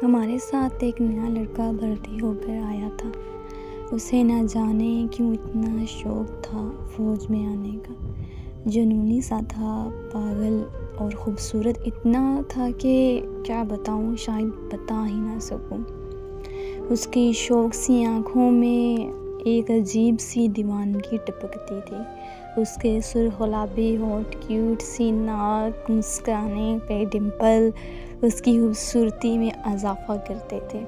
हमारे साथ एक नया लड़का भर्ती होकर आया था। उसे ना जाने क्यों इतना शौक था फ़ौज में आने का। जुनूनी सा था, पागल और ख़ूबसूरत इतना था कि क्या बताऊँ, शायद बता ही ना सकूँ। उसकी शौक सी आँखों में एक अजीब सी दीवानगी टपकती थी। उसके सुर्ख गुलाबी होंठ, क्यूट सी नाक, मुस्कुराने पे डिम्पल उसकी खूबसूरती में इजाफ़ा करते थे।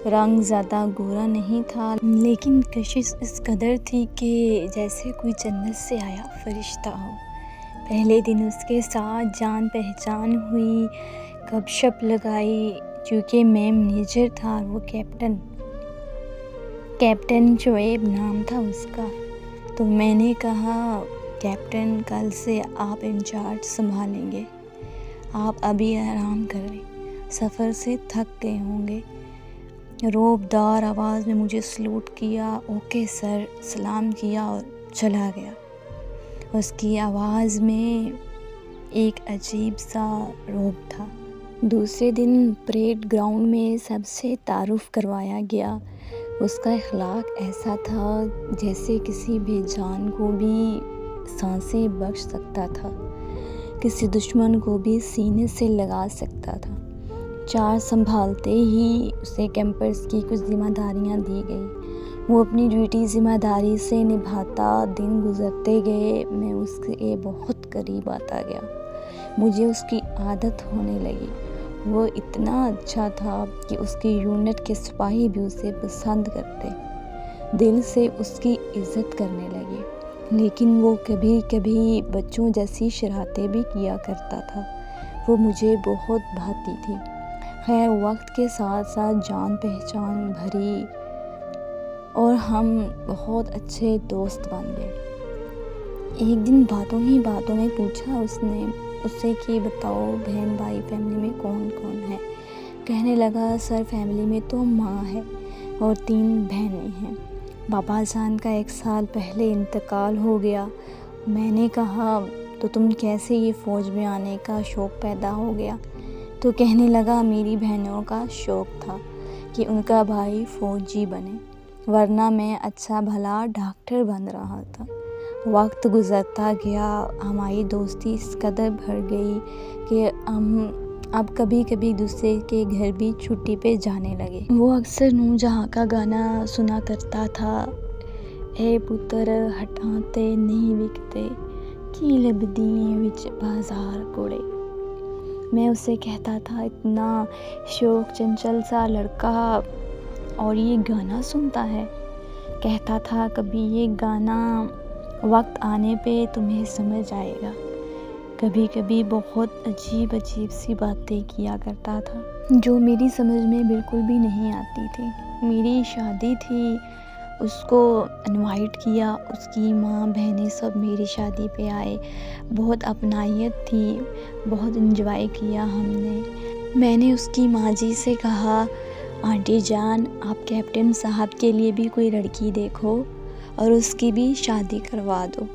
रंग ज़्यादा गोरा नहीं था, लेकिन कशिश इस कदर थी कि जैसे कोई जन्नत से आया फरिश्ता हो। पहले दिन उसके साथ जान पहचान हुई, गपशप लगाई। चूँकि मैं मैनेजर था और वो कैप्टन शोएब नाम था उसका, तो मैंने कहा, कैप्टन कल से आप इंचार्ज संभालेंगे। आप अभी आराम करें, सफ़र से थक गए होंगे। रोबदार आवाज़ में मुझे सलूट किया, ओके सर, सलाम किया और चला गया। उसकी आवाज़ में एक अजीब सा रौब था। दूसरे दिन परेड ग्राउंड में सबसे तारुफ़ करवाया गया। उसका अखलाक ऐसा था जैसे किसी बेजान को भी सांसें बख्श सकता था, किसी दुश्मन को भी सीने से लगा सकता था। चार्ज संभालते ही उसे कैंपर्स की कुछ जिम्मेदारियां दी गई। वो अपनी ड्यूटी ज़िम्मेदारी से निभाता, दिन गुजरते गए। मैं उसके बहुत करीब आता गया। मुझे उसकी आदत होने लगी। वो इतना अच्छा था कि उसकी यूनिट के सिपाही भी उसे पसंद करते, दिल से उसकी इज़्ज़त करने लगे। लेकिन वो कभी कभी बच्चों जैसी शरारतें भी किया करता था। वो मुझे बहुत भाती थी। खैर, वक्त के साथ साथ जान पहचान भरी और हम बहुत अच्छे दोस्त बन गए। एक दिन बातों ही बातों में पूछा उससे कि बताओ, बहन भाई फैमिली में कौन कौन है। कहने लगा, सर फैमिली में तो माँ है और 3 बहनें हैं। बाबा जान का 1 साल पहले इंतकाल हो गया। मैंने कहा, तो तुम कैसे ये फ़ौज में आने का शौक़ पैदा हो गया। तो कहने लगा, मेरी बहनों का शौक़ था कि उनका भाई फ़ौजी बने, वरना मैं अच्छा भला डॉक्टर बन रहा था। वक्त गुज़रता गया, हमारी दोस्ती इस कदर बढ़ गई कि हम अब कभी कभी दूसरे के घर भी छुट्टी पे जाने लगे। वो अक्सर नूरजहां का गाना सुना करता था, ए पुत्र हटाते नहीं विकते की लबदी विच बाजार कोड़े। मैं उससे कहता था, इतना शौक चंचल सा लड़का और ये गाना सुनता है। कहता था, कभी ये गाना वक्त आने पे तुम्हें समझ आएगा। कभी कभी बहुत अजीब अजीब सी बातें किया करता था जो मेरी समझ में बिल्कुल भी नहीं आती थी। मेरी शादी थी, उसको इनवाइट किया, उसकी माँ बहनें सब मेरी शादी पे आए। बहुत अपनायत थी, बहुत एंजॉय किया हमने। मैंने उसकी माँ जी से कहा, आंटी जान, आप कैप्टन साहब के लिए भी कोई लड़की देखो और उसकी भी शादी करवा दो।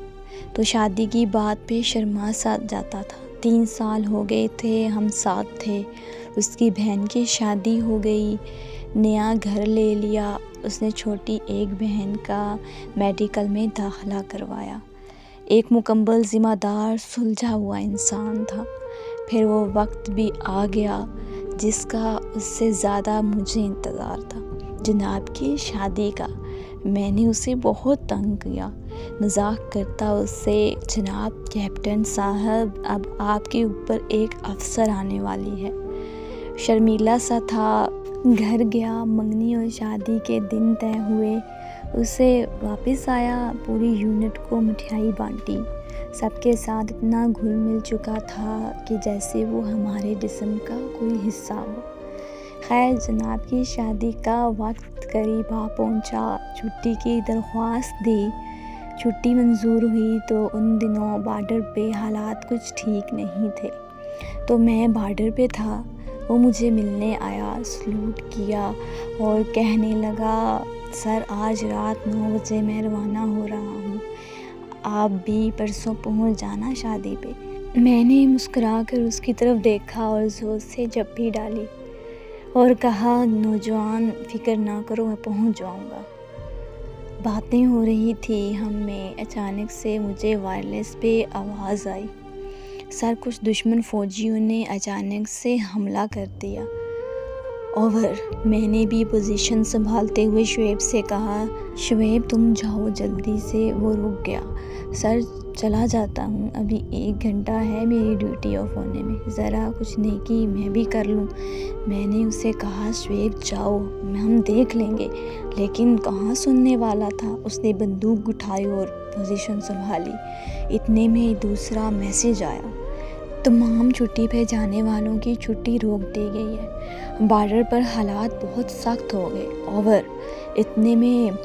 तो शादी की बात पे शर्मा सा जाता था। 3 साल हो गए थे, हम साथ थे। उसकी बहन की शादी हो गई, नया घर ले लिया। उसने छोटी एक बहन का मेडिकल में दाखिला करवाया। एक मुकम्मल ज़िम्मेदार सुलझा हुआ इंसान था। फिर वो वक्त भी आ गया जिसका उससे ज़्यादा मुझे इंतज़ार था, जनाब की शादी का। मैंने उसे बहुत तंग किया, मजाक करता उससे, जनाब कैप्टन साहब, अब आपके ऊपर एक अफसर आने वाली है। शर्मीला सा था। घर गया, मंगनी और शादी के दिन तय हुए। उसे वापस आया, पूरी यूनिट को मिठाई बांटी। सबके साथ इतना घुल मिल चुका था कि जैसे वो हमारे जिस्म का कोई हिस्सा हो। खैर, जनाब की शादी का वक्त करीब आ पहुंचा। छुट्टी की दरख्वास्त दी, छुट्टी मंजूर हुई। तो उन दिनों बॉर्डर पे हालात कुछ ठीक नहीं थे, तो मैं बॉर्डर पे था। वो मुझे मिलने आया, सलूट किया और कहने लगा, सर आज रात 9 बजे मैं रवाना हो रहा हूँ, आप भी परसों पहुँच जाना शादी पे। मैंने मुस्कुरा कर उसकी तरफ देखा और ज़ोर से जप्पी डाली। और कहा, नौजवान फ़िक्र ना करो, मैं पहुंच जाऊंगा। बातें हो रही थी हम में, अचानक से मुझे वायरलेस पे आवाज़ आई, सर कुछ दुश्मन फ़ौजियों ने अचानक से हमला कर दिया। ओवर। मैंने भी पोजीशन संभालते हुए शुएब से कहा, शुएब तुम जाओ जल्दी से। वो रुक गया। सर चला जाता हूँ, अभी 1 घंटा है मेरी ड्यूटी ऑफ होने में, ज़रा कुछ नेकी मैं भी कर लूँ। मैंने उसे कहा, शुएब जाओ, हम देख लेंगे। लेकिन कहाँ सुनने वाला था। उसने बंदूक उठाई और पोजीशन संभाली। इतने में दूसरा मैसेज आया, तमाम छुट्टी पे जाने वालों की छुट्टी रोक दी गई है। बॉर्डर पर हालात बहुत सख्त हो गए। ओवर। इतने में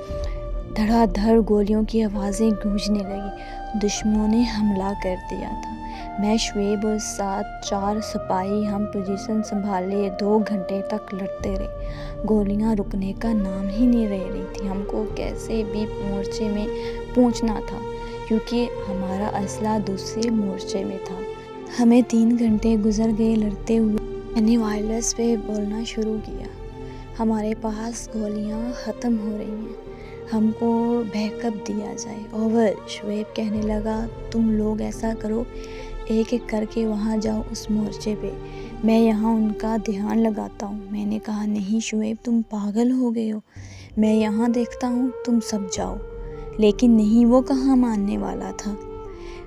धड़ाधड़ गोलियों की आवाज़ें गूंजने लगी। दुश्मनों ने हमला कर दिया था। मैं, शुएब और साथ 4 सिपाही हम पोजीशन संभाले 2 घंटे तक लड़ते रहे। गोलियां रुकने का नाम ही नहीं ले रही थी। हमको कैसे भी मोर्चे में पहुंचना था, क्योंकि हमारा असला दूसरे मोर्चे में था। हमें 3 घंटे गुजर गए लड़ते हुए। मैंने वायरलेस पे बोलना शुरू किया, हमारे पास गोलियां ख़त्म हो रही हैं, हमको बैकअप दिया जाए। ओवर। शुएब कहने लगा, तुम लोग ऐसा करो, एक एक करके वहाँ जाओ उस मोर्चे पे, मैं यहाँ उनका ध्यान लगाता हूँ। मैंने कहा, नहीं शुएब तुम पागल हो गए हो, मैं यहाँ देखता हूँ, तुम सब जाओ। लेकिन नहीं, वो कहाँ मानने वाला था।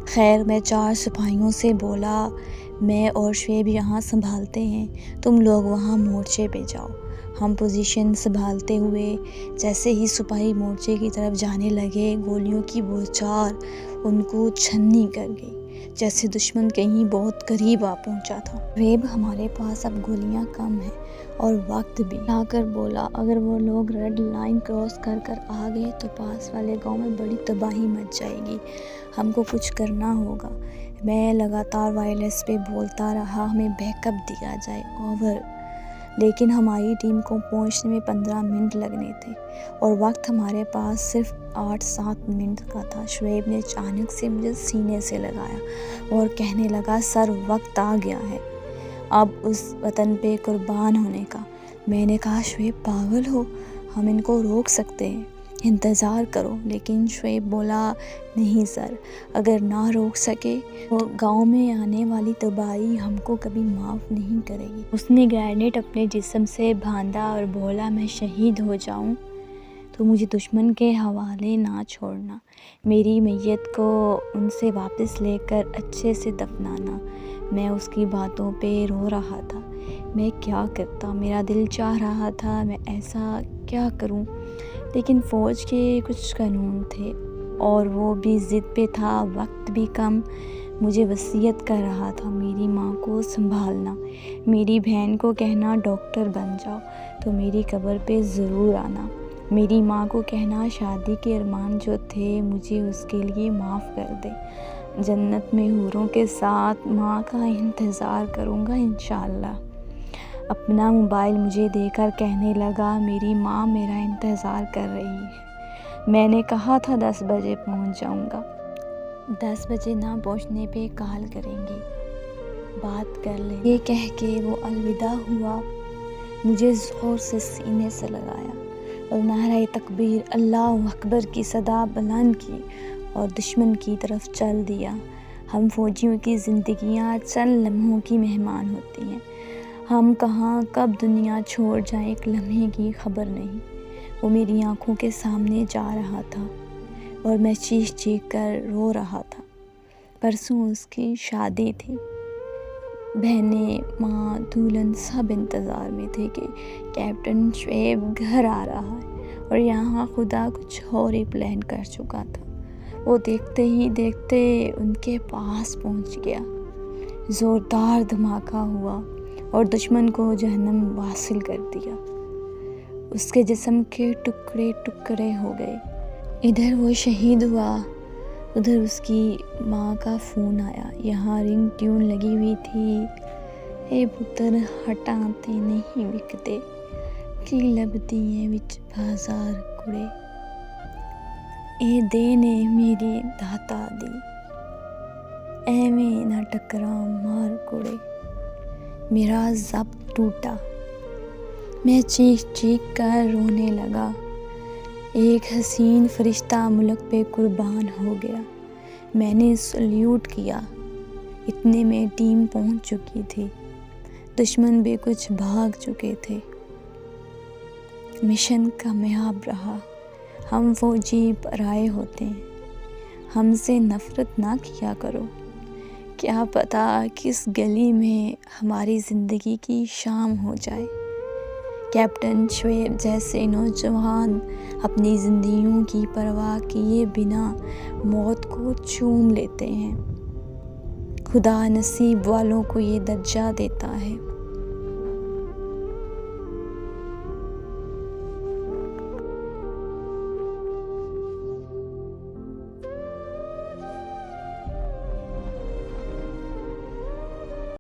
खैर मैं 4 सिपाहियों से बोला, मैं और शुएब यहाँ संभालते हैं, तुम लोग वहाँ मोर्चे पे जाओ। हम पोजीशन संभालते हुए जैसे ही सिपाही मोर्चे की तरफ जाने लगे, गोलियों की बौछार उनको छन्नी कर गई, जैसे दुश्मन कहीं बहुत करीब आ पहुंचा था। शुएब, हमारे पास अब गोलियां कम हैं और वक्त भी। आकर बोला, अगर वो लोग रेड लाइन क्रॉस कर कर आ गए तो पास वाले गांव में बड़ी तबाही मच जाएगी, हमको कुछ करना होगा। मैं लगातार वायरलेस पे बोलता रहा, हमें बैकअप दिया जाए। ओवर। लेकिन हमारी टीम को पहुंचने में 15 मिनट लगने थे और वक्त हमारे पास सिर्फ 8-7 मिनट का था। शुएब ने अचानक से मुझे सीने से लगाया और कहने लगा, सर वक्त आ गया है अब उस वतन पे कुर्बान होने का। मैंने कहा, शुएब पागल हो, हम इनको रोक सकते हैं, इंतज़ार करो। लेकिन शुएब बोला, नहीं सर, अगर ना रोक सके तो गांव में आने वाली तबाही हमको कभी माफ़ नहीं करेगी। उसने ग्रेनेड अपने जिस्म से बांधा और बोला, मैं शहीद हो जाऊं तो मुझे दुश्मन के हवाले ना छोड़ना, मेरी मैयत को उनसे वापस लेकर अच्छे से दफनाना। मैं उसकी बातों पे रो रहा था। मैं क्या करता, मेरा दिल चाह रहा था मैं ऐसा क्या करूं, लेकिन फ़ौज के कुछ कानून थे और वो भी ज़िद पे था, वक्त भी कम। मुझे वसीयत कर रहा था, मेरी माँ को संभालना, मेरी बहन को कहना डॉक्टर बन जाओ तो मेरी कब्र पे ज़रूर आना, मेरी माँ को कहना शादी के अरमान जो थे मुझे उसके लिए माफ़ कर दे, जन्नत में हूरों के साथ माँ का इंतज़ार करूँगा इंशाअल्लाह। अपना मोबाइल मुझे देकर कहने लगा, मेरी माँ मेरा इंतज़ार कर रही है। मैंने कहा था 10 बजे पहुँच जाऊँगा, 10 बजे ना पहुँचने पे कॉल करेंगे, बात कर लेंगे। ये कह के वो अलविदा हुआ। मुझे ज़ोर से सीने से लगाया और नारे तकबीर अल्लाह अकबर की सदा बुलंद की और दुश्मन की तरफ चल दिया। हम फौजियों की ज़िंदगियाँ चंद लम्हों की मेहमान होती हैं, हम कहाँ कब दुनिया छोड़ जाए एक लम्हे की खबर नहीं। वो मेरी आंखों के सामने जा रहा था और मैं चीख चीख कर रो रहा था। परसों उसकी शादी थी, बहनें, माँ, दुल्हन सब इंतज़ार में थे कि कैप्टन शुएब घर आ रहा है, और यहाँ खुदा कुछ और ही प्लान कर चुका था। वो देखते ही देखते उनके पास पहुँच गया। ज़ोरदार धमाका हुआ और दुश्मन को जहन्नम वासिल कर दिया। उसके जिस्म के टुकड़े टुकड़े हो गए। इधर वो शहीद हुआ, उधर उसकी माँ का फ़ोन आया। यहाँ रिंग ट्यून लगी हुई थी, ए पुत्र हटाते नहीं विकते की लबदियाँ विच बाजार कुड़े, ए देने मेरी दाता दी एवें ना टकरा मार कुड़े। मेरा ज़ब्त टूटा, मैं चीख चीख कर रोने लगा। एक हसीन फरिश्ता मुल्क पे कुर्बान हो गया। मैंने सल्यूट किया। इतने में टीम पहुंच चुकी थी। दुश्मन भी कुछ भाग चुके थे। मिशन कामयाब रहा। हम फौजी पराए होते हैं। हमसे नफ़रत ना किया करो। क्या पता किस गली में हमारी ज़िंदगी की शाम हो जाए। कैप्टन शोएब जैसे नौजवान अपनी ज़िंदगियों की परवाह किए बिना मौत को चूम लेते हैं। खुदा नसीब वालों को ये दर्जा देता है।